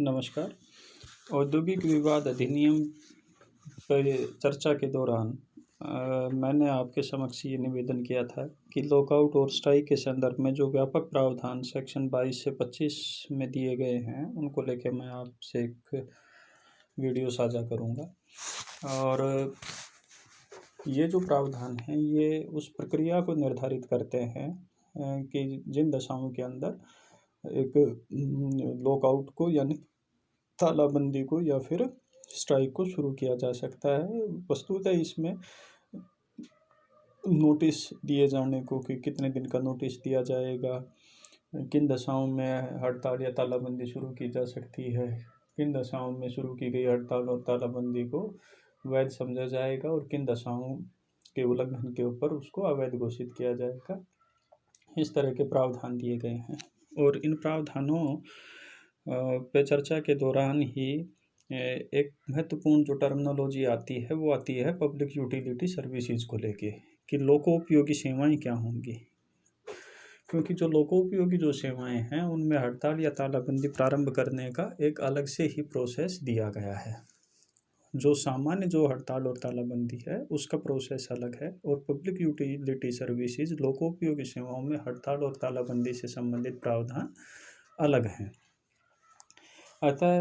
नमस्कार। औद्योगिक विवाद अधिनियम पर चर्चा के दौरान मैंने आपके समक्ष ये निवेदन किया था कि लॉकआउट और स्ट्राइक के संदर्भ में जो व्यापक प्रावधान सेक्शन 22 से 25 में दिए गए हैं, उनको लेके मैं आपसे एक वीडियो साझा करूँगा। और ये जो प्रावधान हैं, ये उस प्रक्रिया को निर्धारित करते हैं कि जिन दशाओं के अंदर एक लॉकआउट को यानी तालाबंदी को या फिर स्ट्राइक को शुरू किया जा सकता है। वस्तुतः इसमें नोटिस दिए जाने को कि कितने दिन का नोटिस दिया जाएगा, किन दशाओं में हड़ताल या तालाबंदी शुरू की जा सकती है, किन दशाओं में शुरू की गई हड़ताल और तालाबंदी को वैध समझा जाएगा और किन दशाओं के उल्लंघन के ऊपर उसको अवैध घोषित किया जाएगा। इस तरह के प्रावधान दिए गए हैं और इन प्रावधानों पे चर्चा के दौरान ही एक महत्वपूर्ण जो टर्मिनोलॉजी आती है वो आती है पब्लिक यूटिलिटी सर्विसेज को लेके कि लोकोपयोगी सेवाएं क्या होंगी। क्योंकि जो लोकोपयोगी जो सेवाएं हैं उनमें हड़ताल या तालाबंदी प्रारंभ करने का एक अलग से ही प्रोसेस दिया गया है। जो सामान्य जो हड़ताल और तालाबंदी है उसका प्रोसेस अलग है और पब्लिक यूटिलिटी सर्विसेज लोकोपयोगी सेवाओं में हड़ताल और तालाबंदी से संबंधित प्रावधान अलग हैं। अतः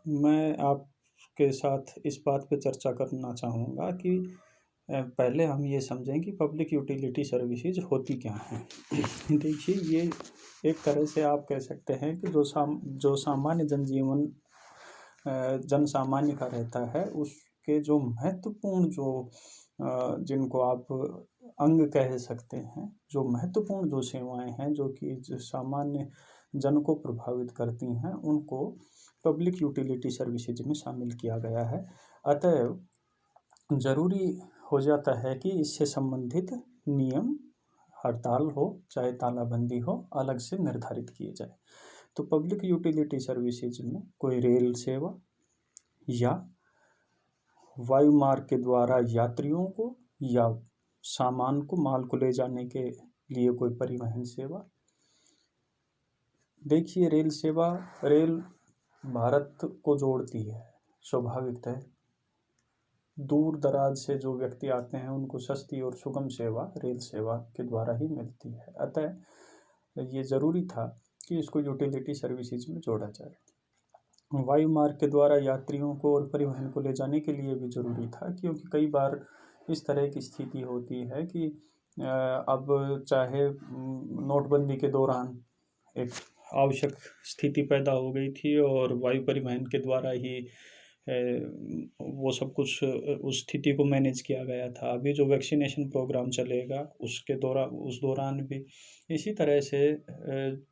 मैं आपके साथ इस बात पर चर्चा करना चाहूँगा कि पहले हम ये समझें कि पब्लिक यूटिलिटी सर्विसेज होती क्या हैं। देखिए, ये एक तरह से आप कह सकते हैं कि जो सामान्य जनजीवन जन सामान्य का रहता है उसके जो महत्वपूर्ण जो जिनको आप अंग कह सकते हैं, जो महत्वपूर्ण जो सेवाएं हैं जो कि जो सामान्य जन को प्रभावित करती हैं, उनको पब्लिक यूटिलिटी सर्विसेज में शामिल किया गया है। अतः ज़रूरी हो जाता है कि इससे संबंधित नियम, हड़ताल हो चाहे तालाबंदी हो, अलग से निर्धारित किए जाए। तो पब्लिक यूटिलिटी सर्विसेज में कोई रेल सेवा या वायु मार्ग के द्वारा यात्रियों को या सामान को, माल को ले जाने के लिए कोई परिवहन सेवा। देखिए, रेल सेवा, रेल भारत को जोड़ती है, स्वाभाविक है। दूर दराज से जो व्यक्ति आते हैं उनको सस्ती और सुगम सेवा रेल सेवा के द्वारा ही मिलती है। अतः ये ज़रूरी था कि इसको यूटिलिटी सर्विसेज में जोड़ा जाए। वायु मार्ग के द्वारा यात्रियों को और परिवहन को ले जाने के लिए भी ज़रूरी था, क्योंकि कई बार इस तरह की स्थिति होती है कि अब चाहे नोटबंदी के दौरान एक आवश्यक स्थिति पैदा हो गई थी और वायु परिवहन के द्वारा ही वो सब कुछ उस स्थिति को मैनेज किया गया था। अभी जो वैक्सीनेशन प्रोग्राम चलेगा उस दौरान भी इसी तरह से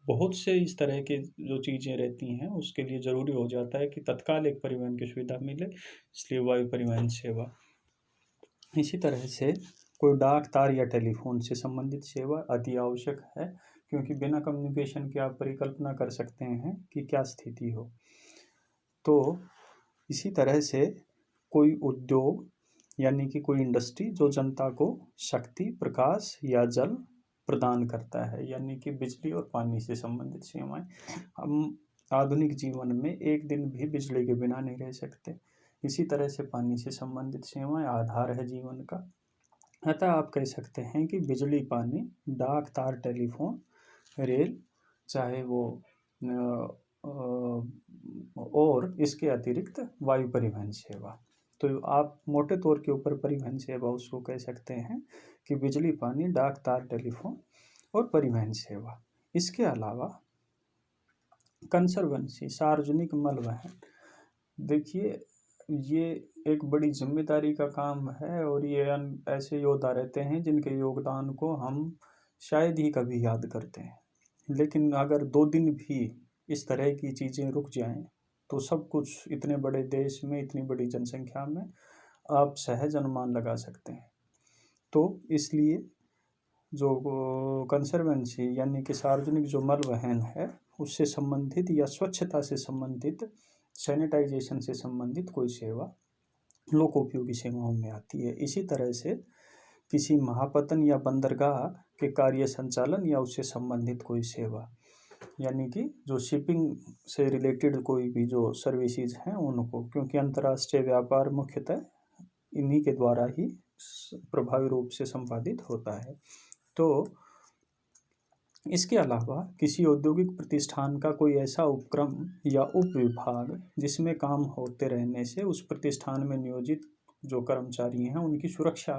बहुत से इस तरह की जो चीज़ें रहती हैं उसके लिए ज़रूरी हो जाता है कि तत्काल एक परिवहन की सुविधा मिले, इसलिए वायु परिवहन सेवा। इसी तरह से कोई डाक, तार या टेलीफोन से संबंधित सेवा अति आवश्यक है, क्योंकि बिना कम्युनिकेशन के आप परिकल्पना कर सकते हैं कि क्या स्थिति हो। तो इसी तरह से कोई उद्योग यानी कि कोई इंडस्ट्री जो जनता को शक्ति, प्रकाश या जल प्रदान करता है, यानी कि बिजली और पानी से संबंधित सेवाएं। हम आधुनिक जीवन में एक दिन भी बिजली के बिना नहीं रह सकते। इसी तरह से पानी से संबंधित सेवाएं आधार है जीवन का। अतः आप कह सकते हैं कि बिजली, पानी, डाक, तार, टेलीफोन, रेल, चाहे वो और इसके अतिरिक्त वायु परिवहन सेवा। तो आप मोटे तौर के ऊपर परिवहन सेवा उसको कह सकते हैं कि बिजली, पानी, डाक, तार, टेलीफोन और परिवहन सेवा। इसके अलावा कंसर्वेंसी, सार्वजनिक मल वहन। देखिए, ये एक बड़ी जिम्मेदारी का काम है और ये ऐसे योद्धा रहते हैं जिनके योगदान को हम शायद ही कभी याद करते हैं। लेकिन अगर 2 दिन भी इस तरह की चीज़ें रुक जाएं तो सब कुछ इतने बड़े देश में, इतनी बड़ी जनसंख्या में आप सहज अनुमान लगा सकते हैं। तो इसलिए जो कंसर्वेंसी यानी कि सार्वजनिक जो मल वहन है उससे संबंधित या स्वच्छता से संबंधित, सैनिटाइजेशन से संबंधित कोई सेवा लोकोपयोगी सेवाओं में आती है। इसी तरह से किसी महापतन या बंदरगाह के कार्य संचालन या उससे संबंधित कोई सेवा, यानी कि जो शिपिंग से रिलेटेड कोई भी जो सर्विसेज हैं उनको, क्योंकि अंतर्राष्ट्रीय व्यापार मुख्यतः इन्हीं के द्वारा ही प्रभावी रूप से संपादित होता है। तो इसके अलावा किसी औद्योगिक प्रतिष्ठान का कोई ऐसा उपक्रम या उपविभाग जिसमें काम होते रहने से उस प्रतिष्ठान में नियोजित जो कर्मचारी हैं उनकी सुरक्षा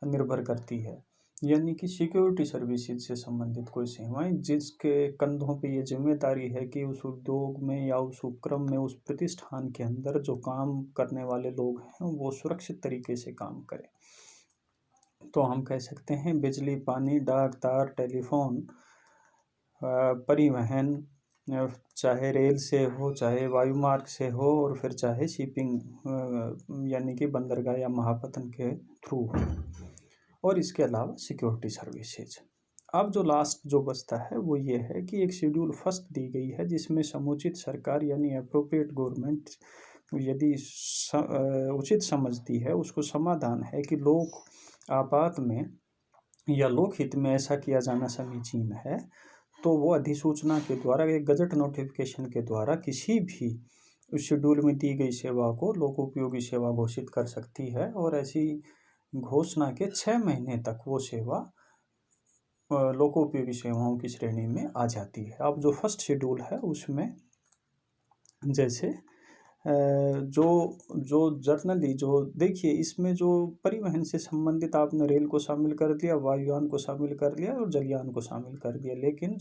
निर्भर करती है, यानी कि सिक्योरिटी सर्विसेज से संबंधित कोई सेवाएं जिसके कंधों पे ये जिम्मेदारी है कि उस उद्योग में या उस उपक्रम में उस प्रतिष्ठान के अंदर जो काम करने वाले लोग हैं वो सुरक्षित तरीके से काम करें। तो हम कह सकते हैं बिजली, पानी, डाक, तार, टेलीफोन, परिवहन, चाहे रेल से हो, चाहे वायुमार्ग से हो, और फिर चाहे शिपिंग यानी कि बंदरगाह या महापतन के थ्रू हो, और इसके अलावा सिक्योरिटी सर्विसेज। अब जो लास्ट जो बचता है वो ये है कि एक शेड्यूल फर्स्ट दी गई है जिसमें समुचित सरकार यानी अप्रोप्रिएट गवर्नमेंट यदि उचित समझती है उसको समाधान है कि लोक आपात में या लोकहित में ऐसा किया जाना समीचीन है, तो वो अधिसूचना के द्वारा एक गजट नोटिफिकेशन के द्वारा किसी भी उस शेड्यूल में दी गई सेवा को लोकोपयोगी सेवा घोषित कर सकती है, और ऐसी घोषणा के 6 महीने तक वो सेवा लोकोपयोगी सेवाओं की श्रेणी में आ जाती है। अब जो फर्स्ट शेड्यूल है उसमें जैसे जो जर्नली जो देखिए इसमें जो परिवहन से संबंधित आपने रेल को शामिल कर दिया, वायुयान को शामिल कर लिया और जलयान को शामिल कर दिया, लेकिन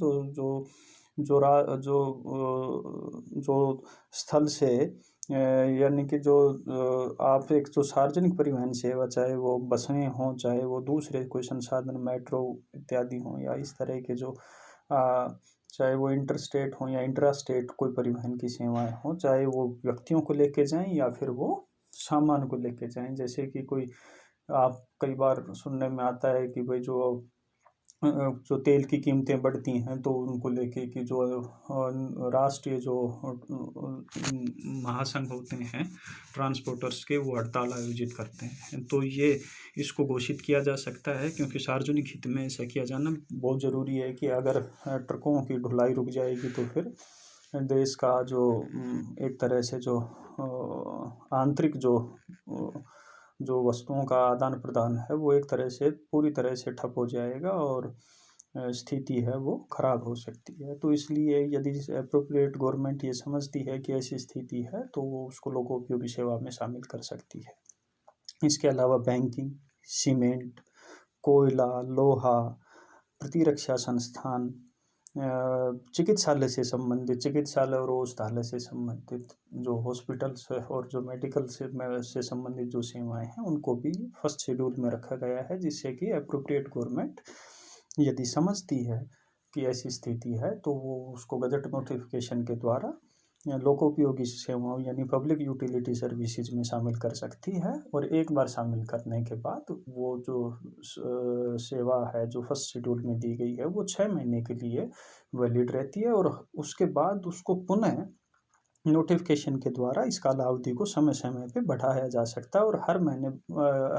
जो स्थल से यानी कि जो आप एक जो सार्वजनिक परिवहन सेवा, चाहे वो बसें हों, चाहे वो दूसरे कोई संसाधन मेट्रो इत्यादि हों, या इस तरह के जो चाहे वो इंटर स्टेट हों या इंट्रा स्टेट कोई परिवहन की सेवाएं हों, चाहे वो व्यक्तियों को लेके जाएं या फिर वो सामान को लेके जाएं, जैसे कि कोई आप कई बार सुनने में आता है कि भाई जो तेल की कीमतें बढ़ती हैं तो उनको लेके कि जो राष्ट्रीय जो महासंघ होते हैं ट्रांसपोर्टर्स के, वो हड़ताल आयोजित करते हैं। तो ये इसको घोषित किया जा सकता है क्योंकि सार्वजनिक हित में ऐसा किया जाना बहुत ज़रूरी है कि अगर ट्रकों की ढुलाई रुक जाएगी तो फिर देश का जो एक तरह से जो आंतरिक जो वस्तुओं का आदान प्रदान है वो एक तरह से पूरी तरह से ठप हो जाएगा और स्थिति है वो खराब हो सकती है। तो इसलिए यदि अप्रोप्रिएट गवर्नमेंट ये समझती है कि ऐसी स्थिति है तो वो उसको लोकोपयोगी सेवा में शामिल कर सकती है। इसके अलावा बैंकिंग, सीमेंट, कोयला, लोहा, प्रतिरक्षा संस्थान, चिकित्सालय से संबंधित, चिकित्सालय और औषधालय से संबंधित जो हॉस्पिटल्स और जो मेडिकल से संबंधित जो सेवाएं हैं उनको भी फर्स्ट शेड्यूल में रखा गया है, जिससे कि अप्रोप्रिएट गवर्नमेंट यदि समझती है कि ऐसी स्थिति है तो वो उसको गजट नोटिफिकेशन के द्वारा लोकोपयोगी सेवाओं यानी पब्लिक यूटिलिटी सर्विसेज में शामिल कर सकती है। और एक बार शामिल करने के बाद वो जो सेवा है जो फर्स्ट शेड्यूल में दी गई है वो 6 महीने के लिए वैलिड रहती है, और उसके बाद उसको पुनः नोटिफिकेशन के द्वारा इस कालावधि को समय समय पे बढ़ाया जा सकता है, और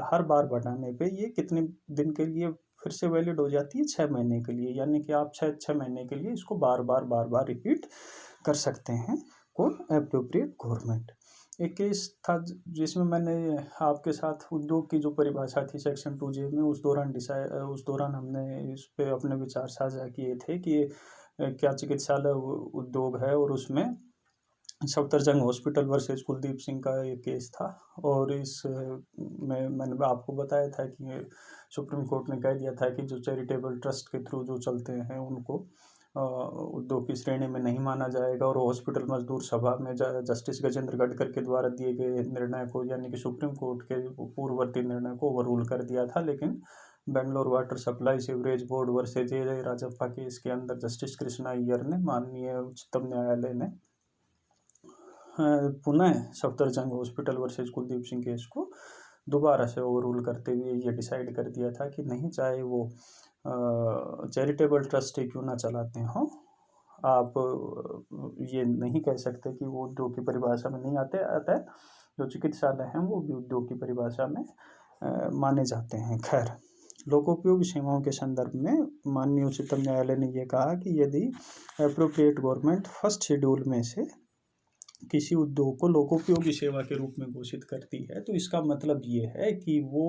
हर बार बढ़ाने पे ये कितने दिन के लिए फिर से वैलिड हो जाती है, 6 महीने के लिए, यानी कि आप 6 महीने के लिए इसको बार बार रिपीट कर सकते हैं। कौन? Appropriate government. एक केस था जिसमें मैंने आपके साथ उद्योग की जो परिभाषा थी सेक्शन 2J में, उस दौरान हमने इस पे अपने विचार साझा किए थे कि क्या चिकित्सालय उद्योग है, और उसमें सफदरजंग हॉस्पिटल वर्सेस कुलदीप सिंह का एक केस था। और इस में मैंने आपको बताया था कि सुप्रीम कोर्ट ने कह दिया था कि जो चैरिटेबल ट्रस्ट के थ्रू जो चलते हैं उनको उद्योग की श्रेणी में नहीं माना जाएगा, और हॉस्पिटल मजदूर सभा में जस्टिस गजेंद्र गडकर के द्वारा दिए गए निर्णय को, यानी कि सुप्रीम कोर्ट के पूर्ववर्ती निर्णय को ओवररूल कर दिया था। लेकिन Bangalore water supply sewerage board versus J Rajappa case के अंदर जस्टिस कृष्णा अय्यर ने, माननीय उच्चतम न्यायालय ने, पुनः Safdarjung hospital versus Kuldeep Singh case को दोबारा से ओवररूल करते हुए ये डिसाइड कर दिया था कि नहीं, चाहे वो चैरिटेबल ट्रस्ट क्यों ना चलाते हों, आप ये नहीं कह सकते कि वो उद्योग की परिभाषा में नहीं आते। अतः जो चिकित्सालय हैं वो भी उद्योग की परिभाषा में माने जाते हैं। खैर, लोकोपयोगी सेवाओं के संदर्भ में माननीय उच्चतम न्यायालय ने यह कहा कि यदि एप्रोप्रिएट गवर्नमेंट फर्स्ट शेड्यूल में से किसी उद्योग को लोकोपयोगी सेवा के रूप में घोषित करती है तो इसका मतलब ये है कि वो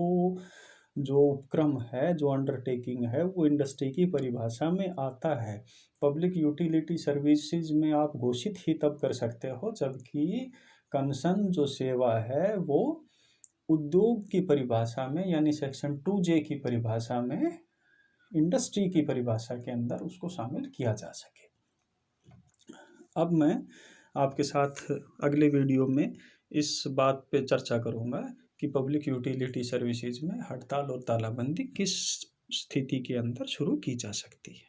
जो उपक्रम है, जो अंडरटेकिंग है, वो इंडस्ट्री की परिभाषा में आता है। पब्लिक यूटिलिटी सर्विसेज में आप घोषित ही तब कर सकते हो जबकि कंसर्न जो सेवा है वो उद्योग की परिभाषा में, यानी सेक्शन 2J की परिभाषा में, इंडस्ट्री की परिभाषा के अंदर उसको शामिल किया जा सके। अब मैं आपके साथ अगले वीडियो में इस बात पे चर्चा करूँगा कि पब्लिक यूटिलिटी सर्विसेज में हड़ताल और तालाबंदी किस स्थिति के अंदर शुरू की जा सकती है।